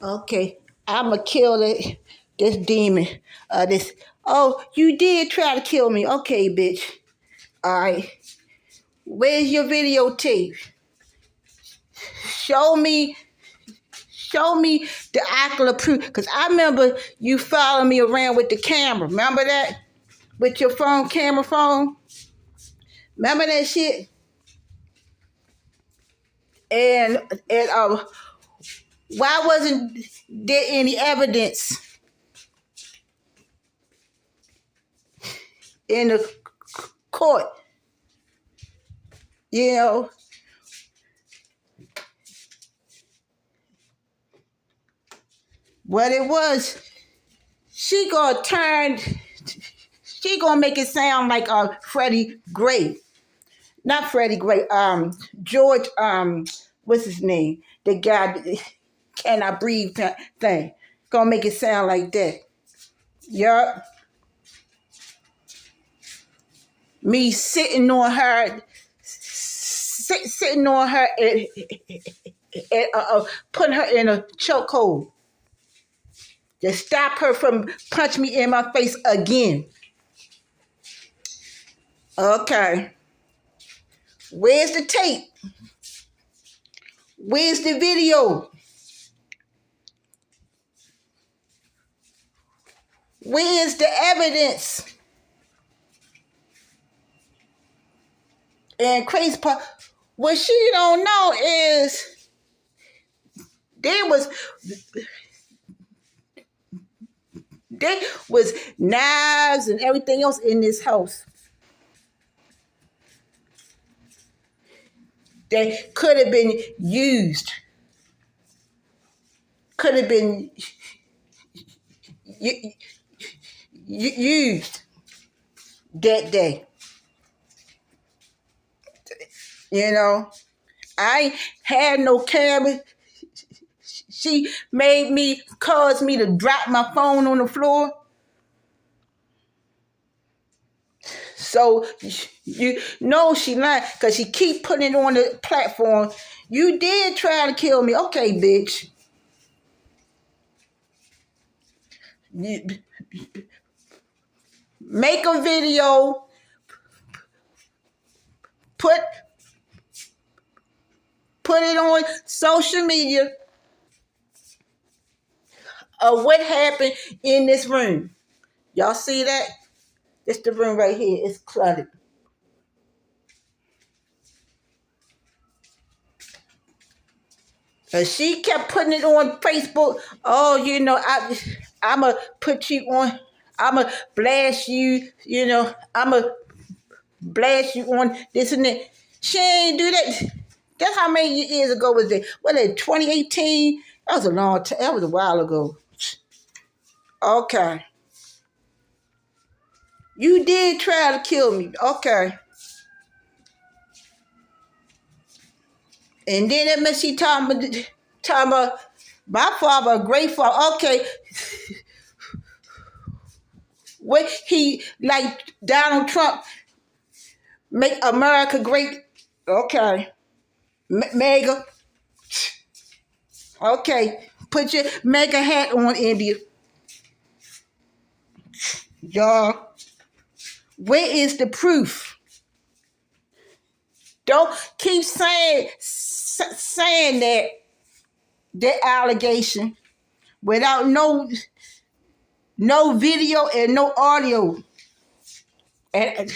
Okay, I'ma kill this demon. This. Oh, you did try to kill me. Okay, bitch. All right. Where's your videotape? Show me. Show me the actual proof. Cause I remember you following me around with the camera. Remember that? With your phone, camera phone. Remember that shit? And why wasn't there any evidence in the court? You know, what it was, she gonna make it sound like Freddie Gray. Not Freddie Gray, George, what's his name? The guy that cannot breathe thing. Gonna make it sound like that. Yup. Me sitting on her, sitting on her and putting her in a chokehold. To stop her from punching me in my face again. Okay. Where's the tape? Where's the video? Where's the evidence? And crazy part, what she don't know is there was knives and everything else in this house. That could have been used. Could have been used that day. You know, I ain't had no camera. She caused me to drop my phone on the floor. So you know she lied because she keep putting it on the platform. You did try to kill me. Okay, bitch. Make a video. Put it on social media of what happened in this room. Y'all see that? It's the room right here. It's cluttered. And she kept putting it on Facebook. Oh, you know, I'ma put you on. I'ma blast you. You know, I'ma blast you on this and that. She ain't do that. That's how many years ago was it? What, 2018? That was a long time. That was a while ago. Okay. You did try to kill me. Okay. And then that meant she talking about my father, a great father. Okay. What he, like Donald Trump, make America great. Okay. Mega. Okay. Put your mega hat on, India. Y'all. Where is the proof? Don't keep saying that allegation without no video and no audio. And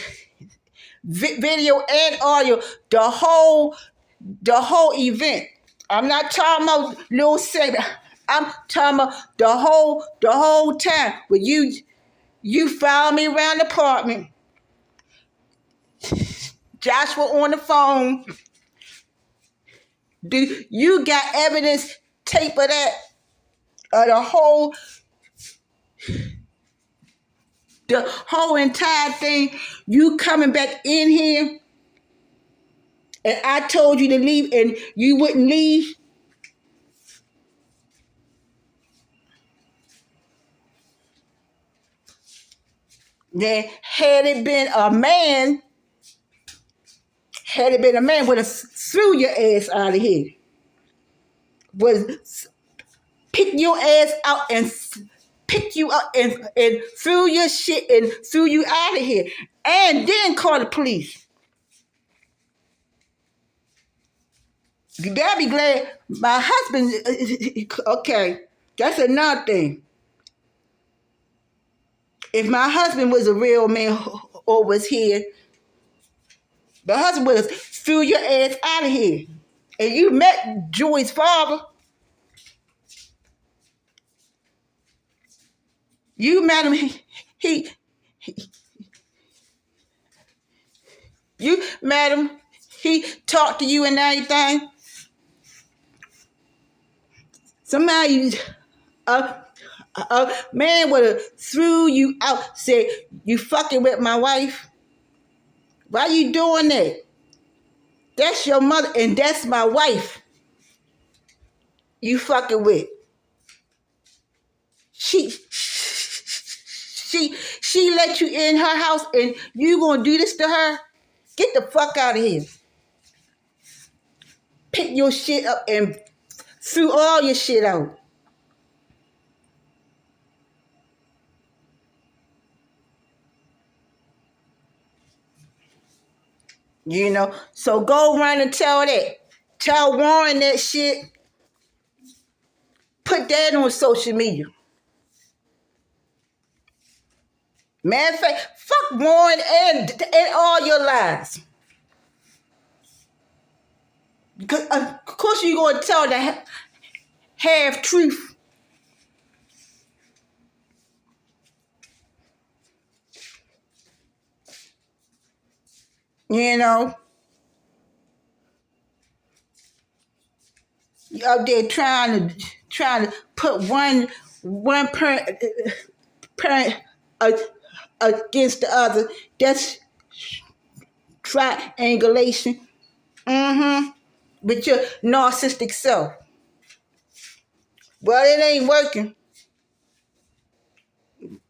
video and audio, the whole event. I'm not talking about little segment. I'm talking about the whole time. When you followed me around the apartment, Joshua on the phone. Do you got evidence, tape of that? The whole entire thing, you coming back in here, and I told you to leave, and you wouldn't leave. Then had it been a man, would have threw your ass out of here. Was pick your ass out and pick you up and threw your shit and threw you out of here. And then call the police. You gotta be glad my husband, okay, that's another thing. If my husband was a real man or was here, the husband would have threw your ass out of here. And you met Joy's father. You met him. He you met him. He talked to you and everything. Somebody, a man would have threw you out. Said you fucking with my wife. Why you doing that? That's your mother and that's my wife. You fucking with. She let you in her house and you gonna do this to her? Get the fuck out of here. Pick your shit up and threw all your shit out. You know, so go run and tell that. Tell Warren that shit. Put that on social media. Matter of fact, fuck Warren and all your lies. Because of course you're going to tell the half truth. You know, you out there trying to put one parent against the other. That's triangulation. With your narcissistic self. Well, it ain't working.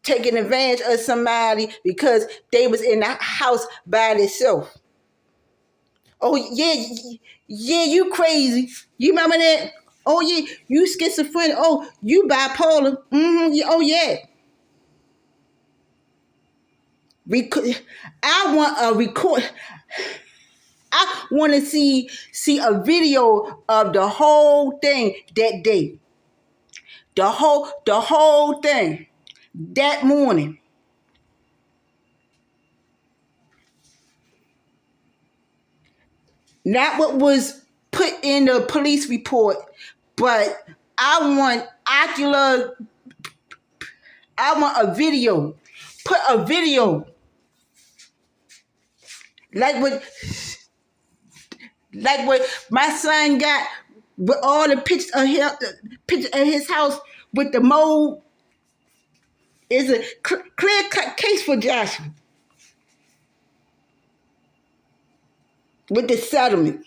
Taking advantage of somebody because they was in the house by themselves. Oh yeah, you crazy. You remember that? Oh yeah, you schizophrenic. Oh, you bipolar. Yeah, oh yeah. I want a record. I want to see a video of the whole thing that day. The whole thing that morning. Not what was put in the police report, but I want a video. Put a video. Like what my son got with all the pictures of his house with the mold is a clear-cut case for Joshua. With the settlement.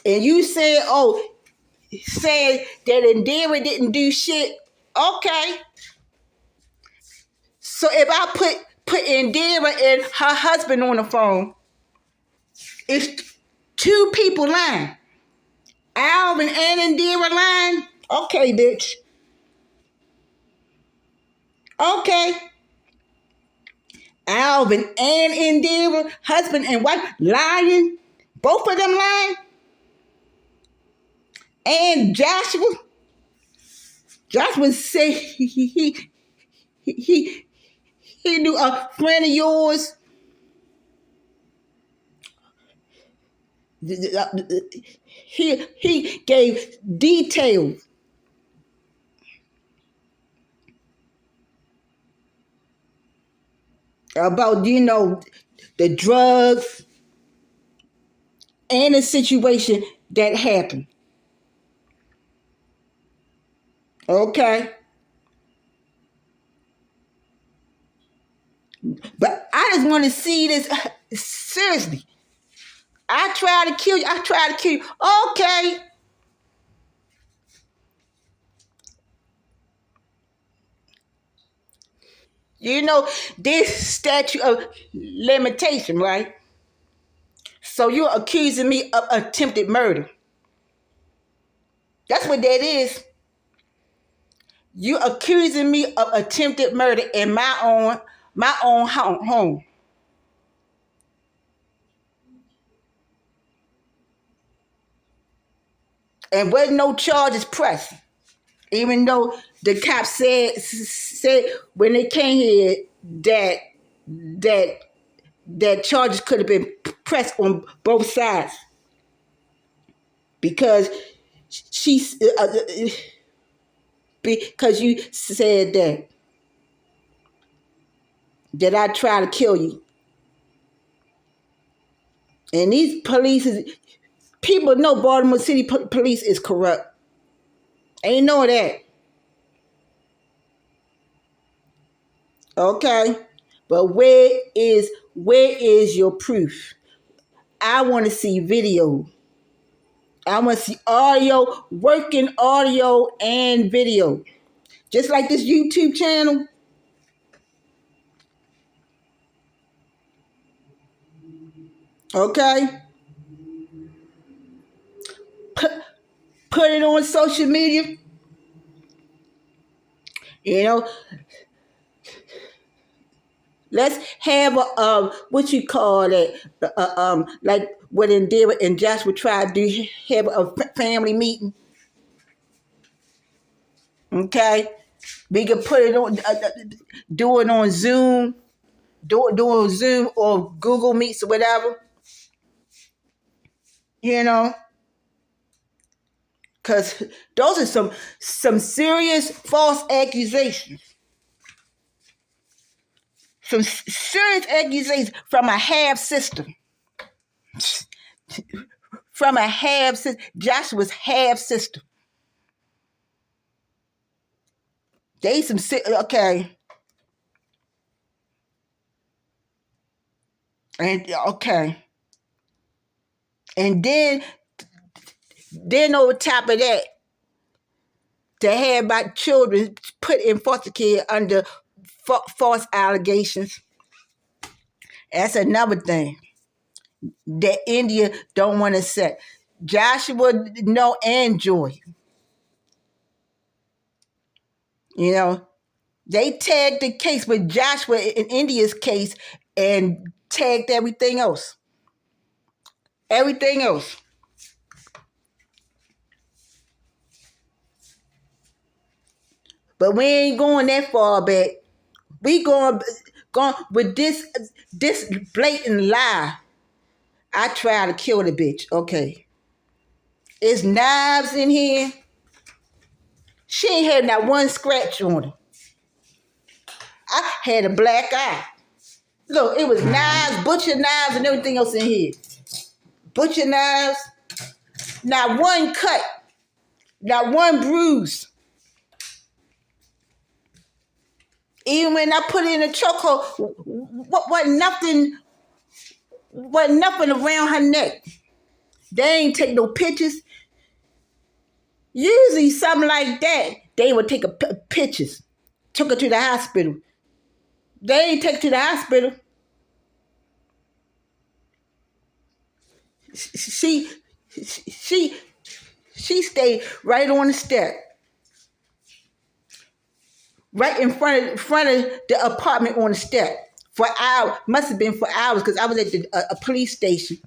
And you said that Indira didn't do shit. Okay. So if I put Indira and her husband on the phone, it's two people lying. Alvin and Indira lying. Okay, bitch. Okay. Alvin and Indira, husband and wife, lying. Both of them lying. And Joshua said he knew a friend of yours. He gave details about, the drugs and the situation that happened. Okay. But I just want to see this seriously. I tried to kill you. Okay. This statute of limitation, right? So you're accusing me of attempted murder. That's what that is. You accusing me of attempted murder in my own home. And wasn't no charges pressed. Even though the cops said when they came here that that that charges could have been pressed on both sides because she because you said that I try to kill you. And these people know Baltimore City police is corrupt. Ain't know that. Okay. But where is your proof? I want to see video. I want to see audio, working audio and video. Just like this YouTube channel. Okay? Put, put it on social media. You know, let's have a what you call it, like what Indira and Joshua tried to do, have a family meeting. Okay, we can put it on, do it on Zoom, do it on Zoom or Google Meets or whatever. You know, because those are some serious false accusations. Some serious accusations from a half sister. From a half sister. Joshua's half sister. They some okay. And okay. And then over top of that, to have my children put in foster care under false allegations. That's another thing that India don't want to say. Joshua no and Joy. You know, they tagged the case with Joshua in India's case and tagged everything else. Everything else. But we ain't going that far back. We going with this blatant lie. I tried to kill the bitch. Okay. It's knives in here. She ain't had not one scratch on her. I had a black eye. Look, it was knives, butcher knives, and everything else in here. Butcher knives. Not one cut. Not one bruise. Even when I put it in a chokehold, wasn't nothing around her neck. They ain't take no pictures. Usually something like that, they would take pictures. Took her to the hospital. They ain't take her to the hospital. She she she stayed right on the step. Right in front of the apartment on the step. For hours. Must have been for hours because I was at a police station.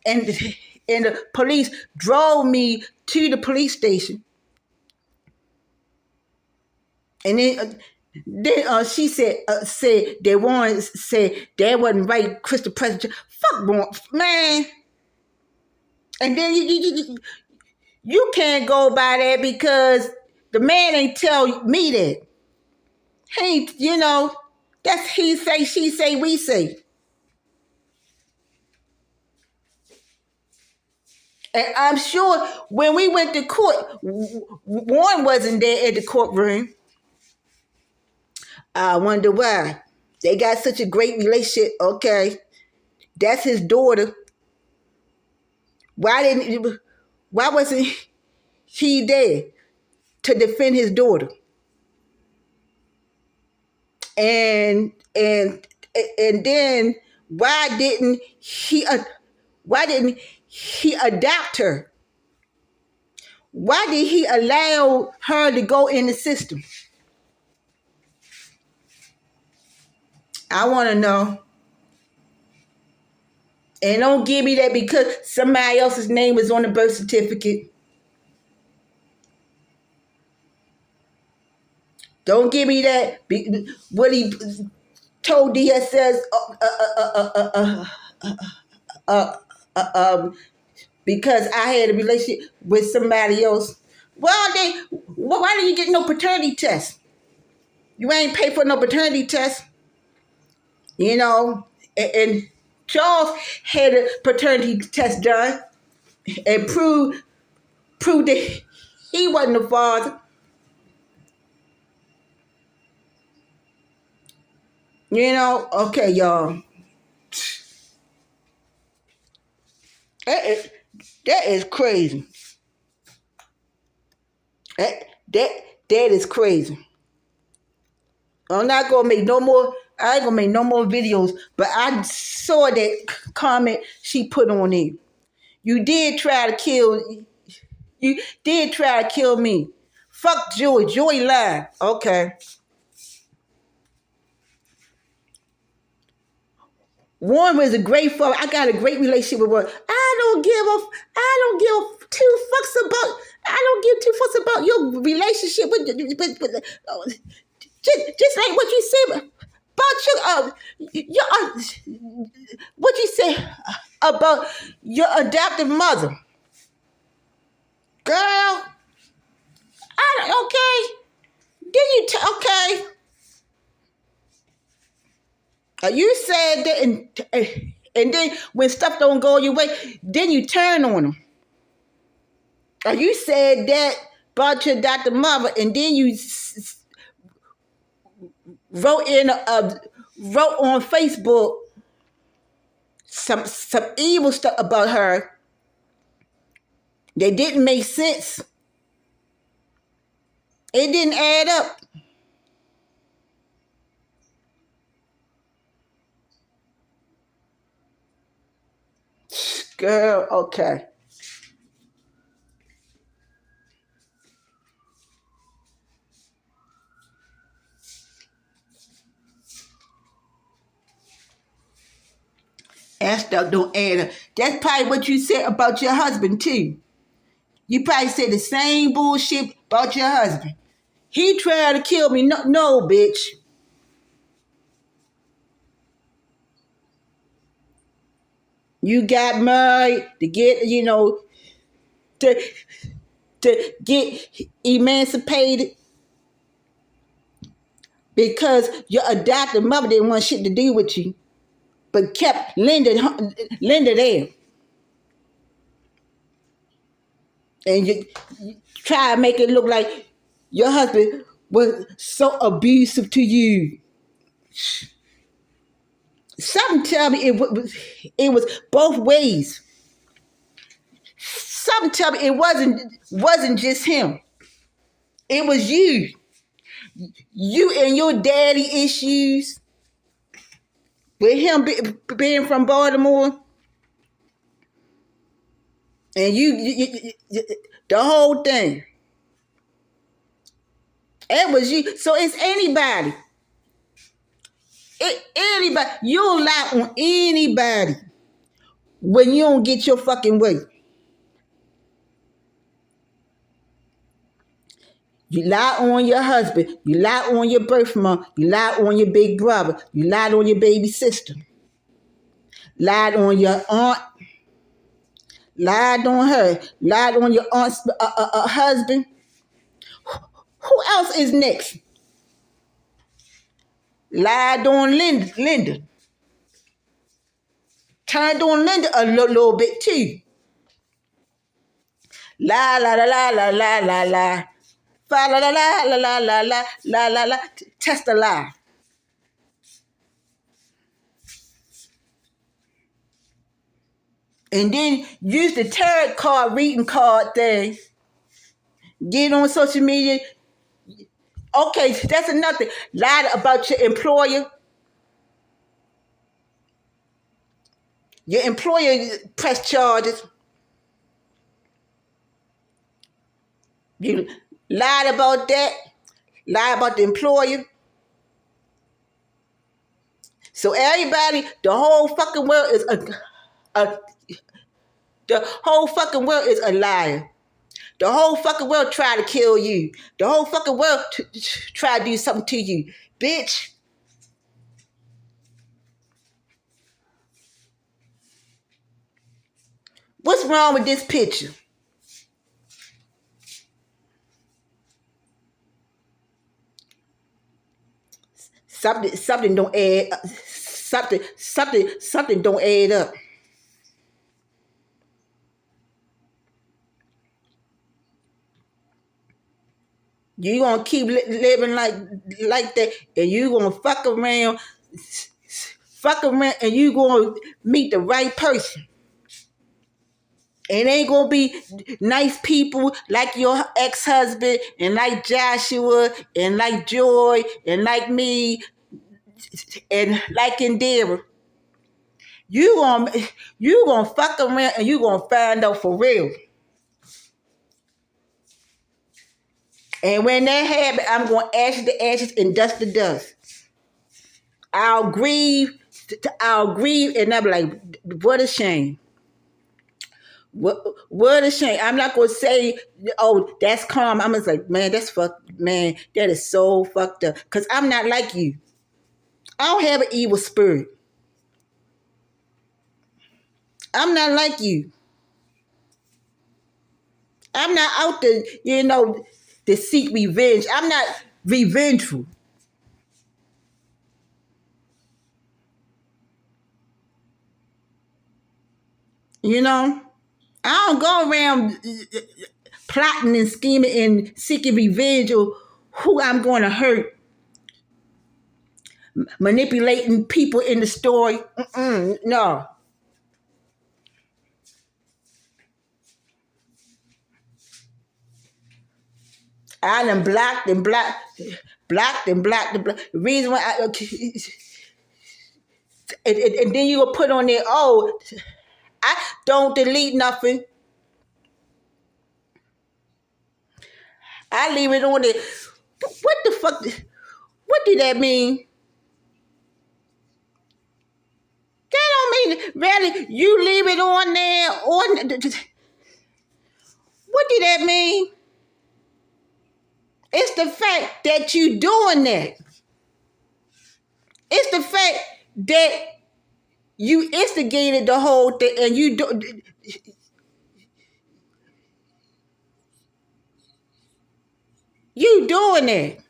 And the police drove me to the police station. And then she said they wanted said that wasn't right. Crystal President, fuck man. And then you can't go by that because the man ain't tell me that. He ain't, that's he say, she say, we say. And I'm sure when we went to court, Warren wasn't there at the courtroom. I wonder why. They got such a great relationship. Okay, that's his daughter. Why wasn't he there to defend his daughter? And then why didn't he adopt her? Why did he allow her to go in the system? I want to know. And don't give me that because somebody else's name was on the birth certificate. Don't give me that. What he told DSS because I had a relationship with somebody else. Well, why didn't you get no paternity test? You ain't pay for no paternity test, you know. And Charles had a paternity test done and proved that he wasn't the father. You know, okay, y'all. That is, that is crazy. That, that that is crazy. I'm not gonna make no more. I ain't gonna make no more videos. But I saw that comment she put on there. You did try to kill. You did try to kill me. Fuck Joey. Joey lied. Okay. Warren was a great father. I got a great relationship with Warren. I don't give a two fucks about. I don't give two fucks about your relationship just like what you said about what you said about your adoptive mother, girl. Okay. Then okay. You said that, and then when stuff don't go your way, then you turn on them. You said that about your adoptive mother, and then you wrote wrote on Facebook some evil stuff about her that didn't make sense. It didn't add up. Girl, okay. That stuff don't add up. That's probably what you said about your husband, too. You probably said the same bullshit about your husband. He tried to kill me. No, no, bitch. You got married to get, to, to get emancipated because your adopted mother didn't want shit to do with you, but kept Linda there. And you try to make it look like your husband was so abusive to you. Something tell me it was both ways. Something tell me it wasn't just him. It was you. You and your daddy issues with him being from Baltimore, and the whole thing. It was you. So it's anybody. Anybody. You don't lie on anybody when you don't get your fucking way. You lie on your husband. You lie on your birth mom. You lie on your big brother. You lied on your baby sister. Lied on your aunt. Lied on her. Lied on your aunt's husband. Who else is next? Lied on Linda. Turned on Linda a little bit too. La la la la la la la la. Fa la la la la la la la la la la. Test a lie. And then use the tarot card reading card thing. Get on social media. Okay, that's another thing. Lied about your employer. Your employer press charges. You lied about that, lied about the employer. So everybody, a the whole fucking world is a liar. The whole fucking world try to kill you. The whole fucking world try to do something to you. Bitch, what's wrong with this picture? Something don't add something don't add up. You gonna keep living like that, and you gonna fuck around, and you gonna meet the right person. It ain't gonna be nice people like your ex-husband and like Joshua and like Joy and like me and like Indira. You gonna you gonna fuck around and you gonna find out for real. And when that happens, I'm gonna ashes the ashes and dust the dust. I'll grieve, I'll grieve, and I'll be like, what a shame. What a shame. I'm not gonna say, oh, that's calm. I'm just like, man, that's fucked, man, that is so fucked up. Cause I'm not like you. I don't have an evil spirit. I'm not like you. I'm not out to seek revenge. I'm not revengeful. You know? I don't go around plotting and scheming and seeking revenge or who I'm going to hurt, manipulating people in the story. No. I done blocked and blocked. The reason why and then you will put on there, oh, I don't delete nothing. I leave it on there. What the fuck? What did that mean? That don't mean really. You leave it on there. What did that mean? It's the fact that you doing that. It's the fact that you instigated the whole thing and you doing it.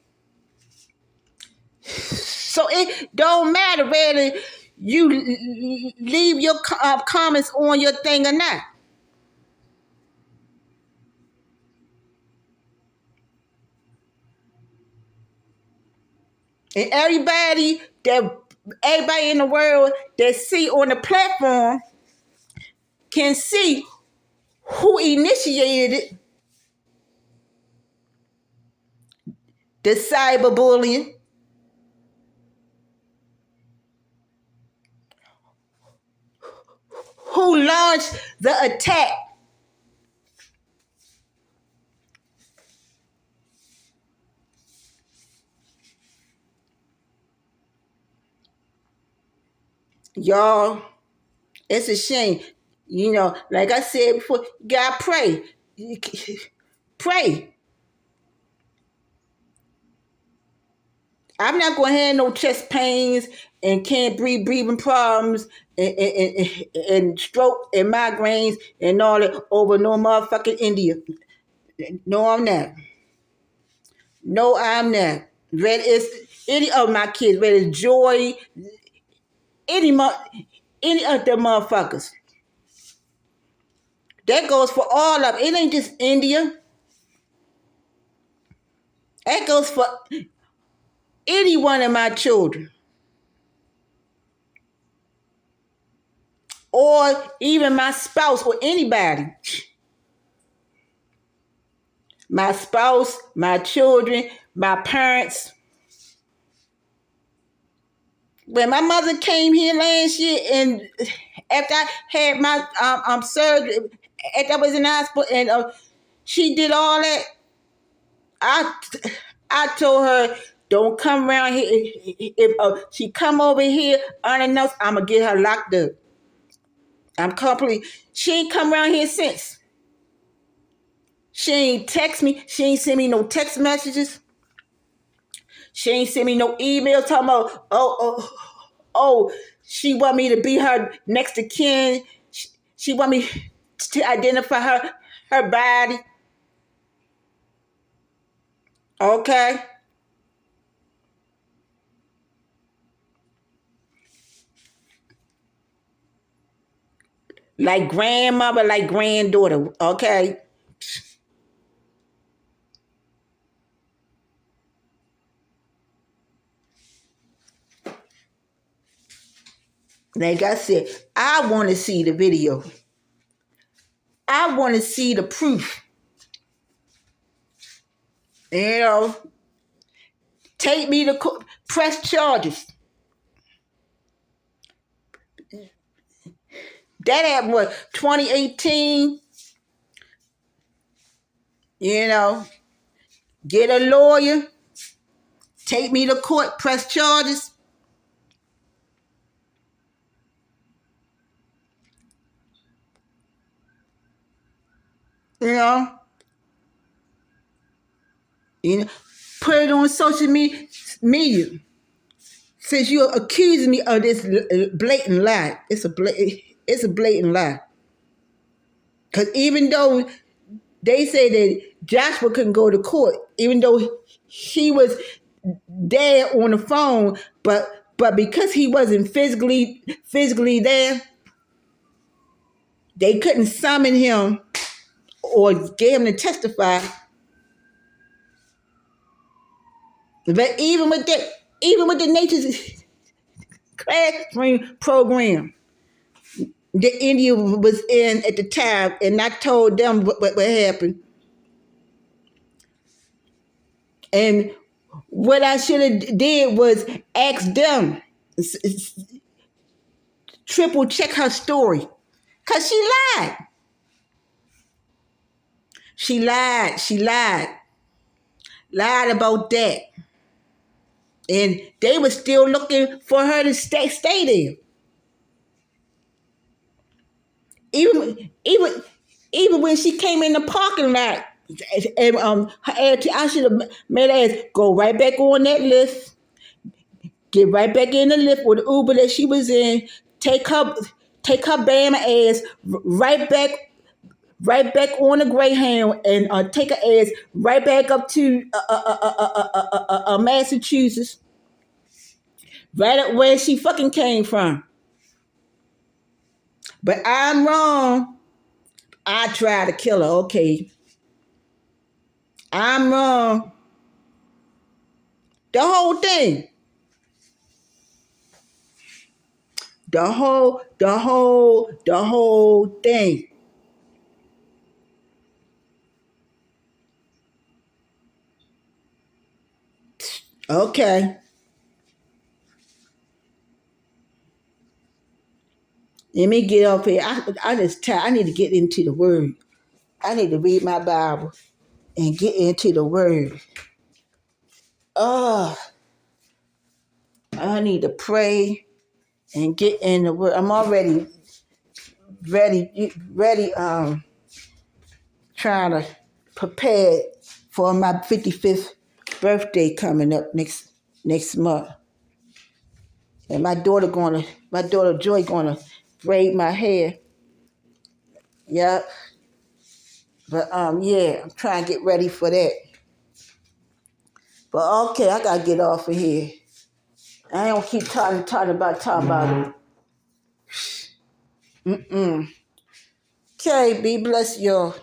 So it don't matter whether you leave your comments on your thing or not. And everybody in the world that see on the platform can see who initiated the cyberbullying, who launched the attack. Y'all, it's a shame. Like I said before, God pray. Pray. I'm not going to have no chest pains and can't breathe, breathing problems and stroke and migraines and all that over no motherfucking India. No, I'm not. No, I'm not. Whether it's any of my kids, whether it's Joy, any any of them motherfuckers. That goes for all of them. It ain't just India. That goes for any one of my children. Or even my spouse or anybody. My spouse, my children, my parents. When my mother came here last year and after I had my surgery, after I was in the hospital and she did all that, I I told her, don't come around here. If she come over here unannounced, I'm going to get her locked up. I'm complete. She ain't come around here since. She ain't text me. She ain't send me no text messages. She ain't send me no email talking about, she want me to be her next to kin. She want me to identify her body. Okay? Like grandmother, like granddaughter. Okay? Like I said, I want to see the video. I want to see the proof. You know, take me to court, press charges. That happened, what, 2018? You know, get a lawyer, take me to court, press charges. You know, you know, put it on social media. Since you're accusing me of this blatant lie, it's a blatant lie. Because even though they say that Joshua couldn't go to court, even though he was there on the phone, but because he wasn't physically there, they couldn't summon him or get him to testify. But even with the Nature's Classroom program, the India was in at the time, and I told them what happened. And what I should have did was ask them, triple check her story, cause she lied. Lied about that, and they were still looking for her to stay there. Even even when she came in the parking lot, and I should have made her ass go right back on that lift, get right back in the lift with the Uber that she was in, take her Bama ass right back on the Greyhound, and take her ass right back up to Massachusetts, right up where she fucking came from. But I'm wrong. I tried to kill her. Okay, I'm wrong. The whole thing. The whole thing. Okay. Let me get up here. I just tired. I need to get into the word. I need to read my Bible and get into the word. Oh, I need to pray and get in the word. I'm already ready, trying to prepare for my 55th birthday coming up next month. And my daughter Joy gonna braid my hair. Yep. But yeah, I'm trying to get ready for that. But okay, I gotta get off of here. I don't keep talking about it. Okay, be blessed, y'all.